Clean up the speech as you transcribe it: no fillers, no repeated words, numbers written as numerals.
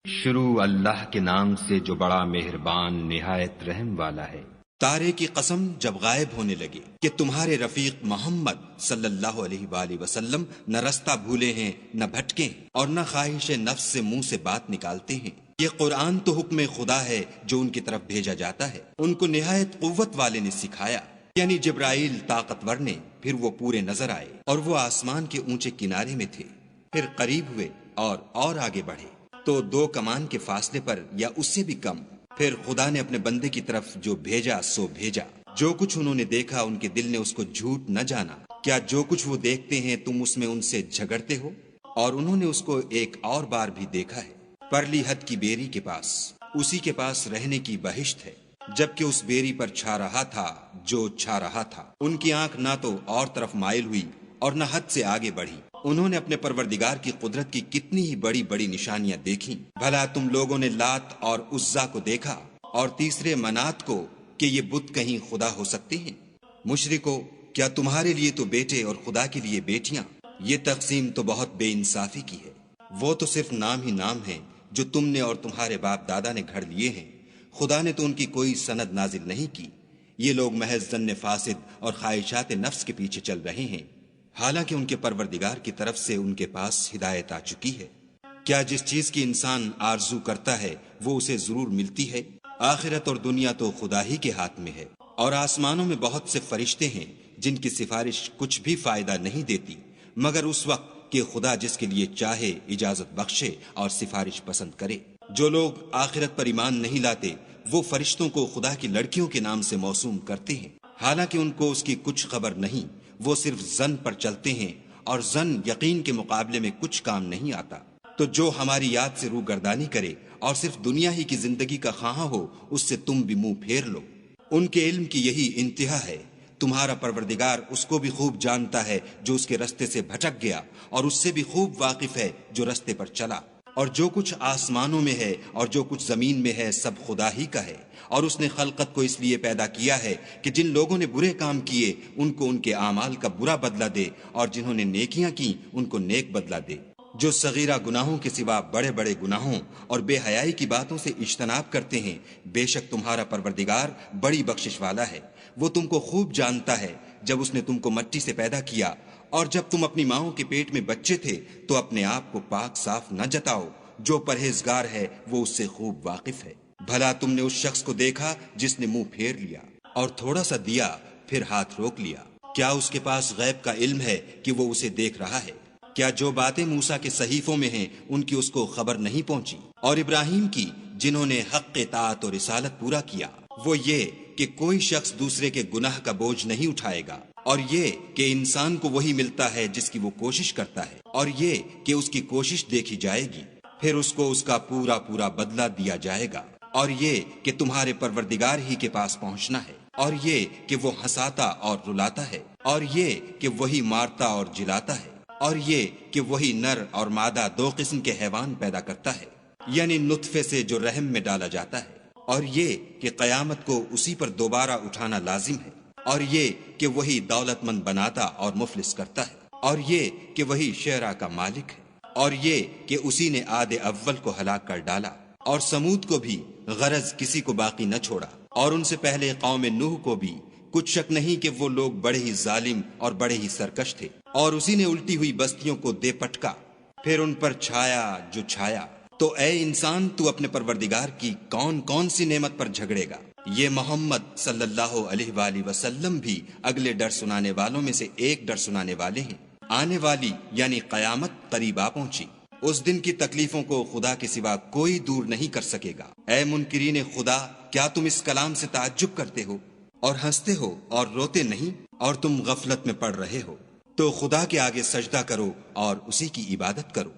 شروع اللہ کے نام سے جو بڑا مہربان نہایت رحم والا ہے۔ تارے کی قسم جب غائب ہونے لگے کہ تمہارے رفیق محمد صلی اللہ علیہ وآلہ وسلم نہ رستہ بھولے ہیں نہ بھٹکے اور نہ خواہش نفس سے منہ سے بات نکالتے ہیں۔ یہ قرآن تو حکم خدا ہے جو ان کی طرف بھیجا جاتا ہے۔ ان کو نہایت قوت والے نے سکھایا، یعنی جبرائیل طاقتور نے۔ پھر وہ پورے نظر آئے اور وہ آسمان کے اونچے کنارے میں تھے۔ پھر قریب ہوئے اور آگے بڑھے تو 2 کمان کے فاصلے پر یا اس سے بھی کم۔ پھر خدا نے اپنے بندے کی طرف جو بھیجا سو بھیجا۔ جو کچھ انہوں نے دیکھا ان کے دل نے اس کو جھوٹ نہ جانا۔ کیا جو کچھ وہ دیکھتے ہیں تم اس میں ان سے جھگڑتے ہو؟ اور انہوں نے اس کو ایک اور بار بھی دیکھا ہے، پرلی حد کی بیری کے پاس، اسی کے پاس رہنے کی بہشت ہے، جبکہ اس بیری پر چھا رہا تھا جو چھا رہا تھا۔ ان کی آنکھ نہ تو اور طرف مائل ہوئی اور نہ حد سے آگے بڑھی۔ انہوں نے اپنے پروردگار کی قدرت کی کتنی ہی بڑی بڑی نشانیاں دیکھیں۔ بھلا تم لوگوں نے لات اور عزا کو دیکھا اور تیسرے منات کو کہ یہ بت کہیں خدا ہو سکتے ہیں؟ مشرکو، کیا تمہارے لیے تو بیٹے اور خدا کے لیے بیٹیاں؟ یہ تقسیم تو بہت بے انصافی کی ہے۔ وہ تو صرف نام ہی نام ہیں جو تم نے اور تمہارے باپ دادا نے گھڑ لیے ہیں۔ خدا نے تو ان کی کوئی سند نازل نہیں کی۔ یہ لوگ محض ظن فاسد اور خواہشات نفس کے پیچھے چل رہے ہیں، حالانکہ ان کے پروردگار کی طرف سے ان کے پاس ہدایت آ چکی ہے۔ کیا جس چیز کی انسان آرزو کرتا ہے وہ اسے ضرور ملتی ہے؟ آخرت اور دنیا تو خدا ہی کے ہاتھ میں ہے۔ اور آسمانوں میں بہت سے فرشتے ہیں جن کی سفارش کچھ بھی فائدہ نہیں دیتی مگر اس وقت کہ خدا جس کے لیے چاہے اجازت بخشے اور سفارش پسند کرے۔ جو لوگ آخرت پر ایمان نہیں لاتے وہ فرشتوں کو خدا کی لڑکیوں کے نام سے موسوم کرتے ہیں، حالانکہ ان کو اس کی کچھ خبر نہیں۔ وہ صرف ظن پر چلتے ہیں اور ظن یقین کے مقابلے میں کچھ کام نہیں آتا۔ تو جو ہماری یاد سے روگردانی کرے اور صرف دنیا ہی کی زندگی کا خواہاں ہو اس سے تم بھی منہ پھیر لو۔ ان کے علم کی یہی انتہا ہے۔ تمہارا پروردگار اس کو بھی خوب جانتا ہے جو اس کے رستے سے بھٹک گیا، اور اس سے بھی خوب واقف ہے جو رستے پر چلا۔ اور جو کچھ آسمانوں میں ہے اور جو کچھ زمین میں ہے سب خدا ہی کا ہے۔ اور اس نے خلقت کو اس لیے پیدا کیا ہے کہ جن لوگوں نے برے کام کیے ان کو ان کے اعمال کا برا بدلہ دے، اور جنہوں نے نیکیاں کی ان کو نیک بدلہ دے۔ جو صغیرہ گناہوں کے سوا بڑے بڑے گناہوں اور بے حیائی کی باتوں سے اجتناب کرتے ہیں، بے شک تمہارا پروردگار بڑی بخشش والا ہے۔ وہ تم کو خوب جانتا ہے۔ جب اس نے تم کو مٹی سے پیدا کیا اور جب تم اپنی ماؤں کے پیٹ میں بچے تھے تو اپنے آپ کو پاک صاف نہ جتاؤ۔ جو پرہیزگار ہے وہ اس سے خوب واقف ہے۔ بھلا تم نے اس شخص کو دیکھا جس نے منہ پھیر لیا اور تھوڑا سا دیا پھر ہاتھ روک لیا؟ کیا اس کے پاس غیب کا علم ہے کہ وہ اسے دیکھ رہا ہے؟ کیا جو باتیں موسیٰ کے صحیفوں میں ہیں ان کی اس کو خبر نہیں پہنچی؟ اور ابراہیم کی جنہوں نے حق اطاعت اور رسالت پورا کیا، وہ یہ کہ کوئی شخص دوسرے کے گناہ کا بوجھ نہیں اٹھائے گا، اور یہ کہ انسان کو وہی ملتا ہے جس کی وہ کوشش کرتا ہے، اور یہ کہ اس کی کوشش دیکھی جائے گی، پھر اس کو اس کا پورا پورا بدلہ دیا جائے گا، اور یہ کہ تمہارے پروردگار ہی کے پاس پہنچنا ہے، اور یہ کہ وہ ہنساتا اور رلاتا ہے، اور یہ کہ وہی مارتا اور جلاتا ہے، اور یہ کہ وہی نر اور مادہ 2 قسم کے حیوان پیدا کرتا ہے، یعنی نطفے سے جو رحم میں ڈالا جاتا ہے، اور یہ کہ قیامت کو اسی پر دوبارہ اٹھانا لازم ہے، اور یہ کہ وہی دولت مند بناتا اور مفلس کرتا ہے، اور یہ کہ وہی شعراء کا مالک ہے، اور یہ کہ اسی نے عاد اول کو ہلاک کر ڈالا، اور سمود کو بھی غرض کسی کو باقی نہ چھوڑا، اور ان سے پہلے قوم نوح کو بھی۔ کچھ شک نہیں کہ وہ لوگ بڑے ہی ظالم اور بڑے ہی سرکش تھے، اور اسی نے الٹی ہوئی بستیوں کو دے پٹکا، پھر ان پر چھایا جو چھایا۔ تو اے انسان، تو اپنے پروردگار کی کون کون سی نعمت پر جھگڑے گا؟ یہ محمد صلی اللہ علیہ وآلہ وسلم بھی اگلے ڈر سنانے والوں میں سے ایک ڈر سنانے والے ہیں۔ آنے والی یعنی قیامت قریب آ پہنچی۔ اس دن کی تکلیفوں کو خدا کے سوا کوئی دور نہیں کر سکے گا۔ اے منکرین خدا، کیا تم اس کلام سے تعجب کرتے ہو اور ہنستے ہو اور روتے نہیں، اور تم غفلت میں پڑ رہے ہو؟ تو خدا کے آگے سجدہ کرو اور اسی کی عبادت کرو۔